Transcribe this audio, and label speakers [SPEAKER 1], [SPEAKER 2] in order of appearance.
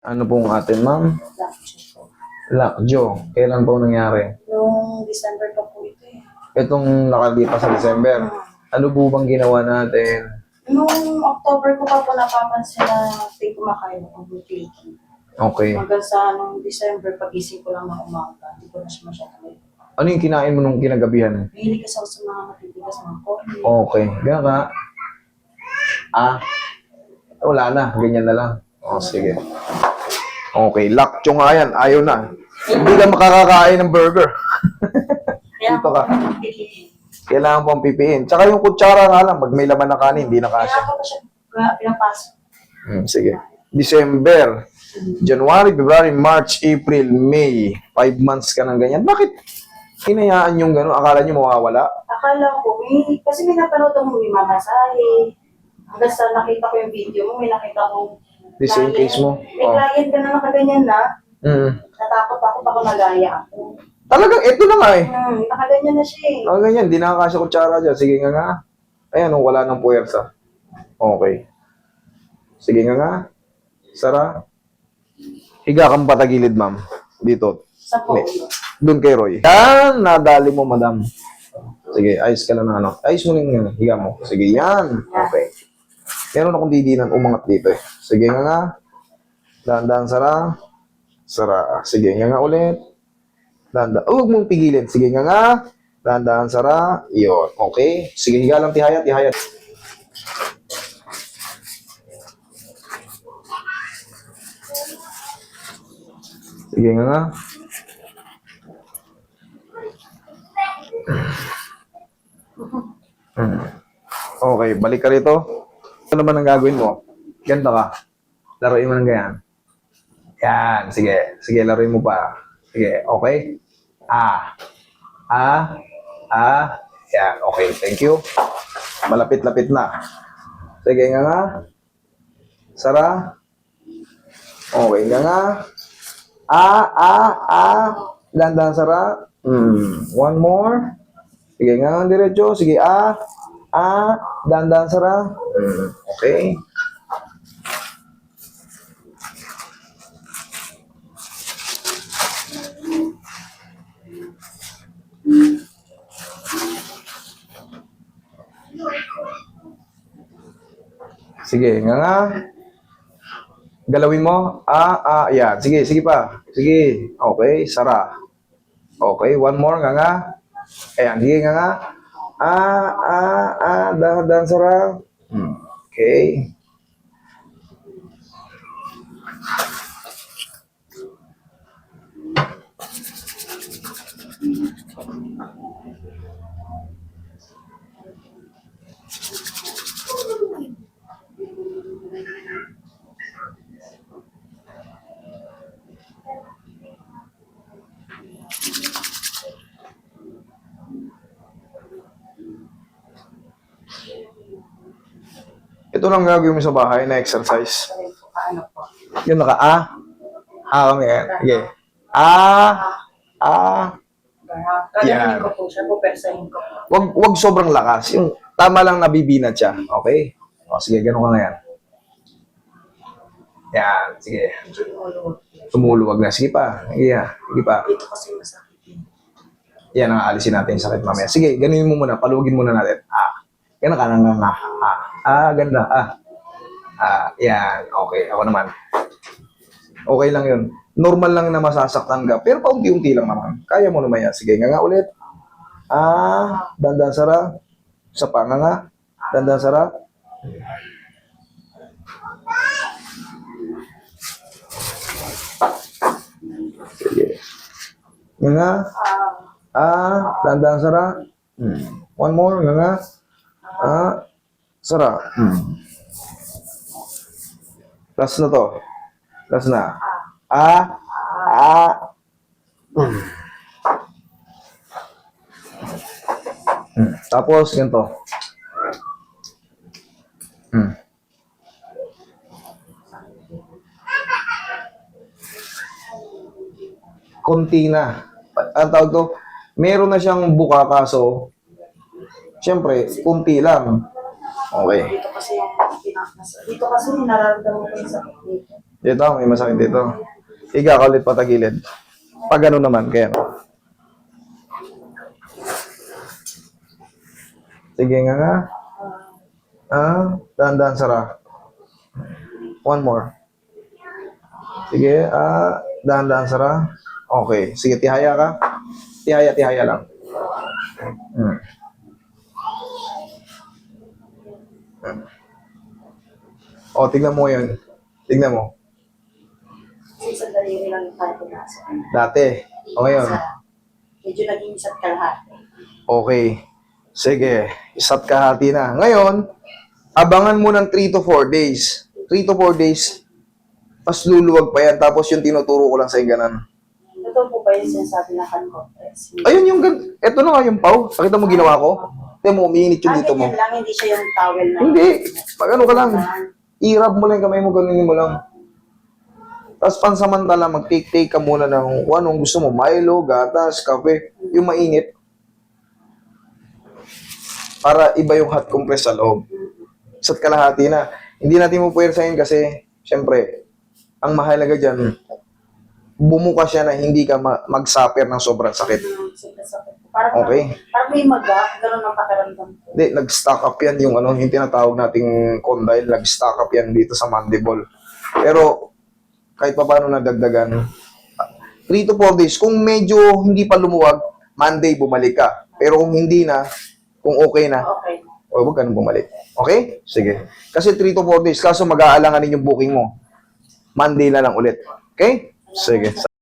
[SPEAKER 1] Ano pong atin, ma'am?
[SPEAKER 2] Lockjaw po.
[SPEAKER 1] Lockjaw. Kailan po nangyari?
[SPEAKER 2] Noong December pa po ito eh.
[SPEAKER 1] Itong nakalipas sa December. Ano po bang ginawa natin?
[SPEAKER 2] Noong October ko pa po napapansin na may kumakain ako ng flaky.
[SPEAKER 1] Okay.
[SPEAKER 2] Hanggang sa noong December, pag-isip ko lang ng umaga, hindi ko na siya masyadong may.
[SPEAKER 1] Ano yung kinain mo nung kinagabihan?
[SPEAKER 2] Mahilig kasi ako sa mga matitigas, mga corny.
[SPEAKER 1] Okay. Ganun ka. Wala na. Ganyan na lang. Sige. Okay. Lockjaw nga yan. Ayaw na. Hindi ka makakakain ng burger.
[SPEAKER 2] Kaya
[SPEAKER 1] Dito ka.
[SPEAKER 2] piliin.
[SPEAKER 1] Kailangan pong pipiin. Tsaka yung kutsara nga lang. Pag may laman na kanin, hindi na
[SPEAKER 2] Kaya
[SPEAKER 1] kasya.
[SPEAKER 2] ako pa siya pinapasok.
[SPEAKER 1] Sige. December, January, February, March, April, May. 5 months ka ng ganyan. Bakit hinayaan yung gano'n? Akala nyo mawawala?
[SPEAKER 2] Akala ko, kasi may napanood ako may mamasahe. Hanggang sa nakita ko yung video mo, may nakita ko
[SPEAKER 1] The same case mo?
[SPEAKER 2] May client ka na nakaganyan na. Natakot ako, baka magaya ako.
[SPEAKER 1] Talagang ito na nga eh.
[SPEAKER 2] Nakaganyan na siya eh.
[SPEAKER 1] Ganyan, di nakakasya kutsara dyan. Sige nga. Ayan, wala ng puwersa. Okay. Sige nga. Sara. Higa kang patagilid, ma'am. Dito.
[SPEAKER 2] Sa po.
[SPEAKER 1] Doon kay Roy. Yan, nadali mo, madam. Sige, ayos ka lang na ano. Ayos mo yung higa mo. Sige, yan. Okay. Meron akong didinan umangat dito eh. Sige nga. Dahan-dahan, Sara. Sara. Sige nga ulit. Dahan-dahan. Huwag mong pigilin. Sige nga. Dahan-dahan, Sara. Iyon. Okay. Sige, higa lang, tihayat, tihayat. Sige nga. Okay, balik ka rito. Ano naman ang gagawin mo? Ganda ka. Laruin mo ng ganyan. Yan, sige. Sige, laruin mo pa. Sige, okay? Yan, okay. Thank you. Malapit-lapit na. Sige nga. Sara. Okay nga. Dandan, Sara. One more. Sige nga, diretso. Sige, dandan, Sara. Okay. Sige nga. Galawin mo. Yan. Sige, sige pa. Sige. Okay, Sara. Okay, one more nga. Ayan, sige nga. Dahan-dahan, Sara. Okay. Ito lang gagawin mo sa bahay na exercise.
[SPEAKER 2] Paano po?
[SPEAKER 1] Yun naka kami yan. Sige.
[SPEAKER 2] Gagawin ko po siya, pupersahin ko.
[SPEAKER 1] Wag sobrang lakas. Yung tama lang nabibinat siya. Okay? Sige, ganun ka na yan. Yan, sige. Tumuluwag na. Sige pa. Sige pa.
[SPEAKER 2] Dito kasi masakit yun.
[SPEAKER 1] Yan, aalisin natin yung sakit mamaya. Sige, ganunin mo muna. Paluwagin muna natin. Ganun ka na nga. Ganda. Yan. Okay, ako naman. Okay lang yun. Normal lang na masasaktan ka. Pero paunti-unti lang naman. Kaya mo naman yan. Sige, nga ulit. Dandan, Sara. Sa pa nga. Dandan, Sara. Sige. Nga. Dandan, Sara. One more. Nga. Sara. Last na to. Last na. Tapos, ganito. Konti na. Ang tawag to, meron na siyang buka kaso, siyempre, kunti lang. Okay.
[SPEAKER 2] Dito kasi yung dito kasi nararamdaman ko yung sakit dito.
[SPEAKER 1] Dito, may masakit dito. Higa ka ulit patagilid. Pag ano naman, kaya. Sige nga. Dahan-dahan, Sara. One more. Sige, dahan-dahan, Sara. Okay. Sige, tihaya ka. Tihaya lang. O, tignan mo yun. Tignan mo.
[SPEAKER 2] Kasi isang daliri lang yung tayo pinasok.
[SPEAKER 1] Dati. O ngayon.
[SPEAKER 2] Medyo naging isa't kalahati.
[SPEAKER 1] Okay. Sige. Isa't kahati na. Ngayon, abangan mo ng 3 to 4 days. 3 to 4 days. Mas luluwag pa yan. Tapos yung tinuturo ko lang sa ganan.
[SPEAKER 2] Ito po ba yung sinasabi na hand compress?
[SPEAKER 1] Ayun yung eto na nga yung pau. Pakita mo ginawa ko. Tignan mo, umiinit yung dito mo.
[SPEAKER 2] Ganyan lang, hindi siya yung towel na.
[SPEAKER 1] Hindi. Pag ano ka lang. I-rub mo lang yung kamay mo, ganunin mo lang. Tapos pansamantala, mag-take ka muna ng kung anong gusto mo. Milo, gatas, kape. Yung mainit. Para iba yung hot compress sa loob. Isa't kalahati na. Hindi natin mo puwersahin kasi, syempre, ang mahalaga dyan, bumuka siya na hindi ka mag-suffer ng sobrang sakit.
[SPEAKER 2] Parang,
[SPEAKER 1] Okay.
[SPEAKER 2] Parang may maga, gano'n ang pakiramdam ko.
[SPEAKER 1] Hindi, nag-stock up yan yung ano, yung tinatawag nating condyle, nag-stock up yan dito sa mandible. Pero, kahit pa paano nadagdagan, 3 to 4 days, kung medyo hindi pa lumuwag, Monday bumalik ka. Pero kung hindi na, kung okay na,
[SPEAKER 2] Okay.
[SPEAKER 1] o huwag ka nang bumalik. Okay? Sige. Kasi 3 to 4 days, kaso mag-aalanganin yung booking mo. Monday na lang ulit. Okay? Sige.